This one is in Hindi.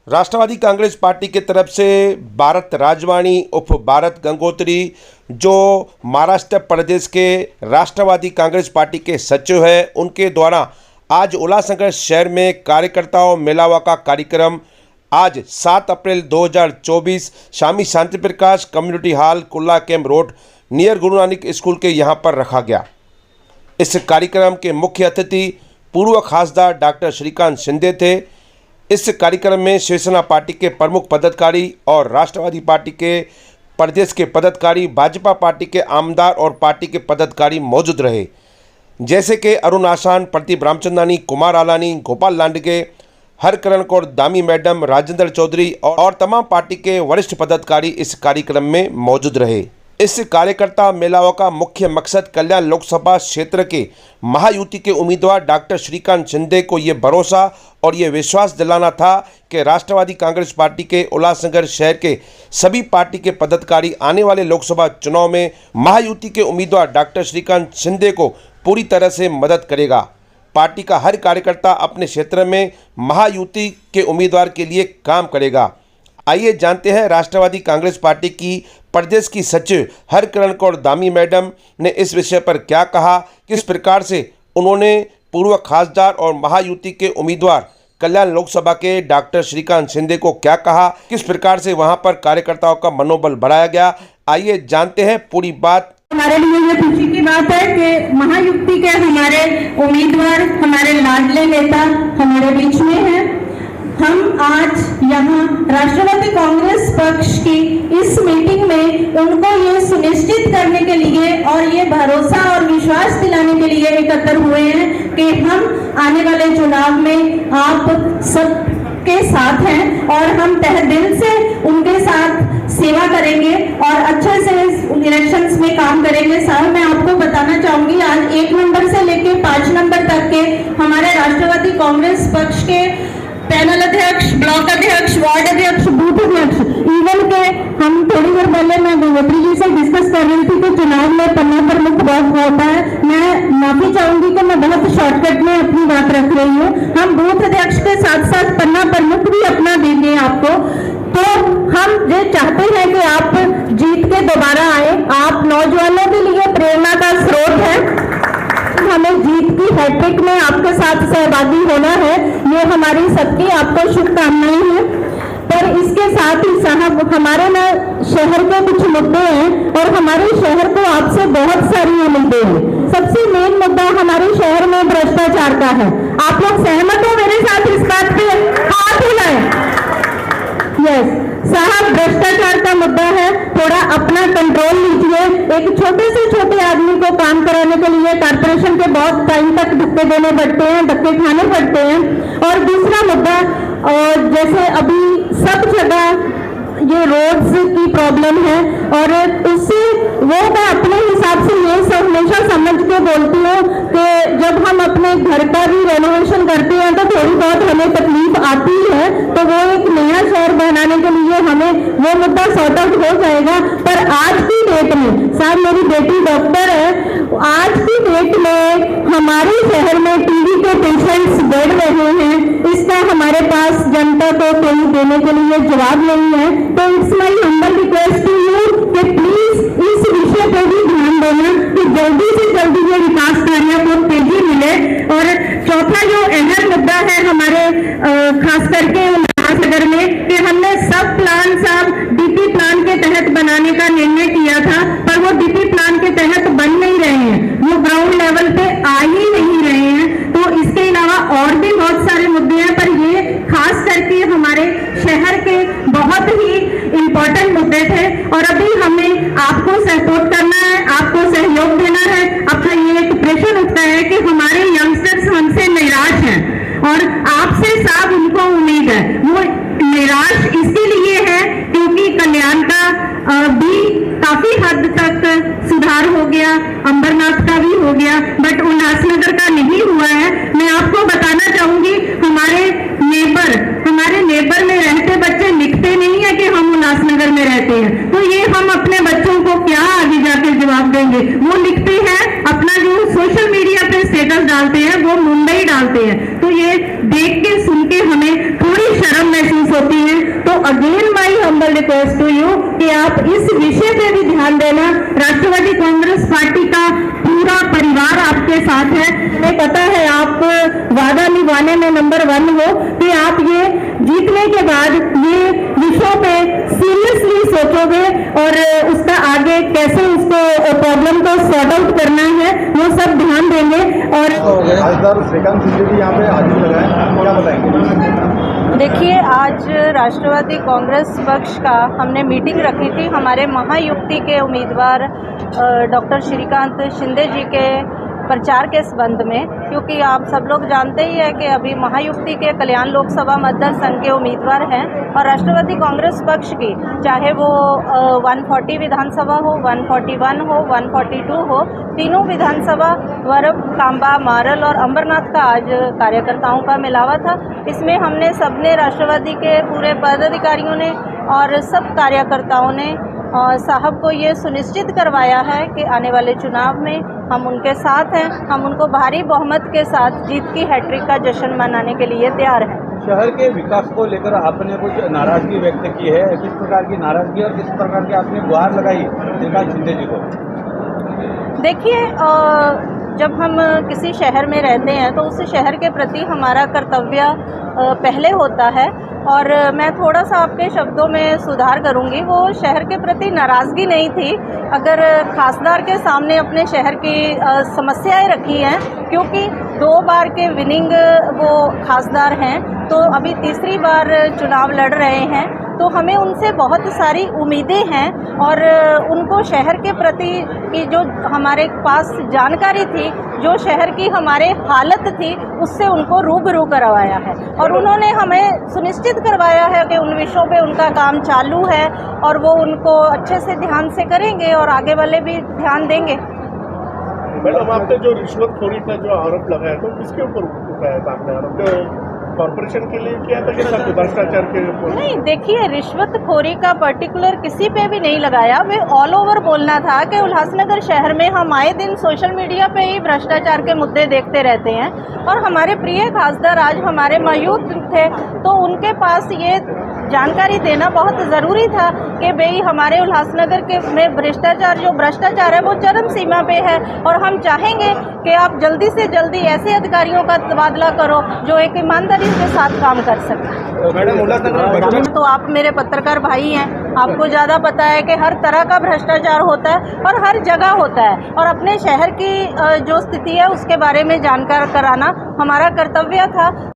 राष्ट्रवादी कांग्रेस पार्टी की तरफ से भारत राजवाणी उर्फ भारत गंगोत्री जो महाराष्ट्र प्रदेश के राष्ट्रवादी कांग्रेस पार्टी के सचिव हैं, उनके द्वारा आज उल्लासनगर शहर में कार्यकर्ताओं मेलावा का कार्यक्रम आज 7 अप्रैल 2024 स्वामी शांति प्रकाश कम्युनिटी हॉल कुल्ला camp road near Guru Nanak school के यहाँ पर रखा गया। इस कार्यक्रम के मुख्य अतिथि पूर्व खासदार डॉक्टर श्रीकांत शिंदे थे। इस कार्यक्रम में शिवसेना पार्टी के प्रमुख पदाधिकारी और राष्ट्रवादी पार्टी के प्रदेश के पदाधिकारी, भाजपा पार्टी के आमदार और पार्टी के पदाधिकारी मौजूद रहे, जैसे कि अरुण आसान, प्रदीप रामचंदानी, कुमार आलानी, गोपाल लांडगे, हरकरण कौर, दामी मैडम, राजेंद्र चौधरी और तमाम पार्टी के वरिष्ठ पदाधिकारी इस कार्यक्रम में मौजूद रहे। इस कार्यकर्ता मेलावा का मुख्य मकसद कल्याण लोकसभा क्षेत्र के महायुति के उम्मीदवार डॉक्टर श्रीकांत शिंदे को ये भरोसा और ये विश्वास दिलाना था कि राष्ट्रवादी कांग्रेस पार्टी के उल्लासनगर शहर के सभी पार्टी के पदाधिकारी आने वाले लोकसभा चुनाव में महायुति के उम्मीदवार डॉक्टर श्रीकांत शिंदे को पूरी तरह से मदद करेगा। पार्टी का हर कार्यकर्ता अपने क्षेत्र में महायुति के उम्मीदवार के लिए काम करेगा। आइए जानते हैं राष्ट्रवादी कांग्रेस पार्टी की प्रदेश की सचिव हरकरण कौर दामी मैडम ने इस विषय पर क्या कहा, किस प्रकार से उन्होंने पूर्व खासदार और महायुति के उम्मीदवार कल्याण लोकसभा के डॉक्टर श्रीकांत शिंदे को क्या कहा, किस प्रकार से वहां पर कार्यकर्ताओं का मनोबल बढ़ाया गया। आइए जानते हैं पूरी बात। हमारे लिए ये खुशी की बात है कि महायुति के हमारे उम्मीदवार, हमारे लाडले नेता हमारे बीच में हैं। हम आज यहाँ राष्ट्रवादी कांग्रेस पक्ष की इस मीटिंग में उनको ये सुनिश्चित करने के लिए और ये भरोसा और विश्वास दिलाने के लिए एकत्र हुए हैं कि हम आने वाले चुनाव में आप सबके साथ हैं और हम तहे दिल से उनके साथ सेवा करेंगे और अच्छे से इलेक्शंस में काम करेंगे। साहब, मैं आपको बताना चाहूंगी, आज 1 नंबर से लेकर 5 नंबर तक के हमारे राष्ट्रवादी कांग्रेस पक्ष के पैनल अध्यक्ष, ब्लॉक अध्यक्ष, वार्ड अध्यक्ष, बूथ अध्यक्ष, इवन के हम थोड़ी देर पहले मैं गंगोत्री जी से डिस्कस कर रही थी कि चुनाव में पन्ना प्रमुख बहुत होता है। मैं माफी चाहूंगी कि मैं बहुत शॉर्टकट में अपनी बात रख रही हूँ। हम बूथ अध्यक्ष के साथ साथ पन्ना प्रमुख भी अपना देंगे आपको। तो हम ये चाहते हैं कि आप जीत के दोबारा आए। आप नौजवानों के लिए प्रेरणा का स्रोत है। हमें जीत की हैट्रिक में आपके साथ सहभागी होना है, ये हमारी सबकी आपको शुभकामनाएं हैं। पर इसके साथ ही साहब, हमारे ना शहर के कुछ मुद्दे हैं और हमारे शहर को आपसे बहुत सारी उम्मीदें हैं। सबसे मेन मुद्दा हमारे शहर में भ्रष्टाचार का है। आप लोग सहमत हो मेरे साथ इस बात पे? हाथ हिलाएं। यस साहब, भ्रष्टाचार का मुद्दा है, थोड़ा अपना कंट्रोल लीजिए। एक छोटे से छोटे आदमी को काम कराने के लिए कारपोरेशन के बहुत टाइम तक धक्के देने पड़ते हैं, धक्के खाने पड़ते हैं। और दूसरा मुद्दा, और जैसे अभी सब जगह ये रोड्स की प्रॉब्लम है और उससे वो मैं अपने हिसाब से ये हमेशा समझ के बोलती हूँ कि जब हम अपने घर का भी रेनोवेशन करते हैं तो थोड़ी बहुत हमें तकलीफ आती है, तो वो एक नया शहर बनाने के लिए हमें वो मुद्दा सॉर्ट आउट हो जाएगा। पर आज की डेट में, साहब मेरी बेटी डॉक्टर है, आज की डेट में हमारे शहर में टीबी के पेशेंट्स बढ़ रहे हैं। इसका हमारे पास जनता को कोई देने के लिए जवाब नहीं है। तो it's my humble request to you कि प्लीज इस विषय पर भी ध्यान देना कि जल्दी से जल्दी ये विकास कार्य को तेजी मिले। और चौथा जो अहम मुद्दा है हमारे खास करके उल्लासनगर में, कि हमने सब प्लान साहब डीपी प्लान के तहत बनाने का निर्णय किया था, पर वो डीपी प्लान के तहत बन नहीं रहे हैं, वो ग्राउंड लेवल पे आ ही नहीं रहे हैं। तो इसके अलावा और भी बहुत सारे मुद्दे हैं, पर ये खास करके हमारे शहर के बहुत ही इम्पोर्टेंट मुद्दे थे। और अभी हमें आपको सपोर्ट करना है, आपको सहयोग देना है। अपना ये एक प्रेशर उठता है कि हमारे यंगस्टर्स हमसे निराश हैं और आपसे साहब उनको उम्मीद है। वो निराश इसके लिए है क्योंकि कल्याण का भी काफी हद तक सुधार हो गया, अंबरनाथ का भी हो गया, बट उल्लासनगर का नहीं हुआ है। मैं आपको बताना चाहूंगी, हमारे नेबर में रहते बच्चे लिखते नहीं है कि हम उल्लासनगर में रहते हैं। तो ये हम अपने बच्चों को क्या आगे जाके जवाब देंगे? वो लिखते हैं, अपना जो सोशल मीडिया पे स्टेटस डालते हैं वो मुंबई डालते हैं। तो ये देख के सुन के हमें थोड़ी शर्म महसूस होती हैं। तो again my humble request to you कि आप इस विषय पे भी ध्यान देना। राष्ट्रवादी कांग्रेस पार्टी का पूरा परिवार आपके साथ है। हमें पता है आप वादा निभाने में नंबर 1 हो कि आप ये जीतने के बाद ये विषयों पे सीरियसली सोचोगे और उसका आगे कैसे उसको प्रॉब्लम को सॉर्ट आउट करना है वो सब ध्यान देंगे। और श्रीकांत शिंदे जी यहाँ पे हाजिरी लगाए, क्या बताएंगे? देखिए, आज राष्ट्रवादी कांग्रेस पक्ष का हमने मीटिंग रखी थी हमारे महायुक्ति के उम्मीदवार डॉक्टर श्रीकांत शिंदे जी के प्रचार के संबंध में, क्योंकि आप सब लोग जानते ही है कि अभी महायुक्ति के कल्याण लोकसभा मतदार संघ के उम्मीदवार हैं और राष्ट्रवादी कांग्रेस पक्ष की चाहे वो 140 विधानसभा हो, 141 हो, 142 हो, तीनों विधानसभा वरब, कांबा, मारल और अंबरनाथ का आज कार्यकर्ताओं का मिलावा था। इसमें हमने सबने राष्ट्रवादी के पूरे पदाधिकारियों ने और सब कार्यकर्ताओं ने साहब को ये सुनिश्चित करवाया है कि आने वाले चुनाव में हम उनके साथ हैं, हम उनको भारी बहुमत के साथ जीत की हैट्रिक का जश्न मनाने के लिए तैयार हैं। शहर के विकास को लेकर आपने कुछ नाराजगी व्यक्त की है, किस प्रकार की नाराजगी और किस प्रकार की आपने गुहार लगाई श्रीकांत शिंदे जी को? देखिए, जब हम किसी शहर में रहते हैं तो उस शहर के प्रति हमारा कर्तव्य पहले होता है और मैं थोड़ा सा आपके शब्दों में सुधार करूंगी। वो शहर के प्रति नाराज़गी नहीं थी, अगर खासदार के सामने अपने शहर की समस्याएं रखी हैं, क्योंकि 2 बार के विनिंग वो खासदार हैं, तो अभी तीसरी बार चुनाव लड़ रहे हैं, तो हमें उनसे बहुत सारी उम्मीदें हैं और उनको शहर के प्रति की जो हमारे पास जानकारी थी, जो शहर की हमारे हालत थी, उससे उनको रूबरू करवाया है और उन्होंने हमें सुनिश्चित करवाया है कि उन विषयों पे उनका काम चालू है और वो उनको अच्छे से ध्यान से करेंगे और आगे वाले भी ध्यान देंगे। मैडम, आपने जो रिश्वतखोरी का जो आरोप लगाया तो किसके ऊपर उठाया था आपने आरोप? कॉर्पोरेशन के लिए किया था कि सब भ्रष्टाचार के ऊपर? नहीं, देखिए, रिश्वतखोरी का पर्टिकुलर किसी पे भी नहीं लगाया। वे ऑल ओवर बोलना था कि उल्लासनगर शहर में हम आए दिन सोशल मीडिया पे ही भ्रष्टाचार के मुद्दे देखते रहते हैं और हमारे प्रिय खासदार आज हमारे मौजूद थे, तो उनके पास ये जानकारी देना बहुत ज़रूरी था कि भाई हमारे उल्लासनगर के में भ्रष्टाचार है वो चरम सीमा पे है और हम चाहेंगे कि आप जल्दी से जल्दी ऐसे अधिकारियों का तबादला करो जो एक ईमानदारी के साथ काम कर सकें। मैडम, उल्लासनगर तो आप मेरे पत्रकार भाई हैं, आपको ज़्यादा पता है कि हर तरह का भ्रष्टाचार होता है और हर जगह होता है और अपने शहर की जो स्थिति है उसके बारे में जानकार कराना हमारा कर्तव्य था।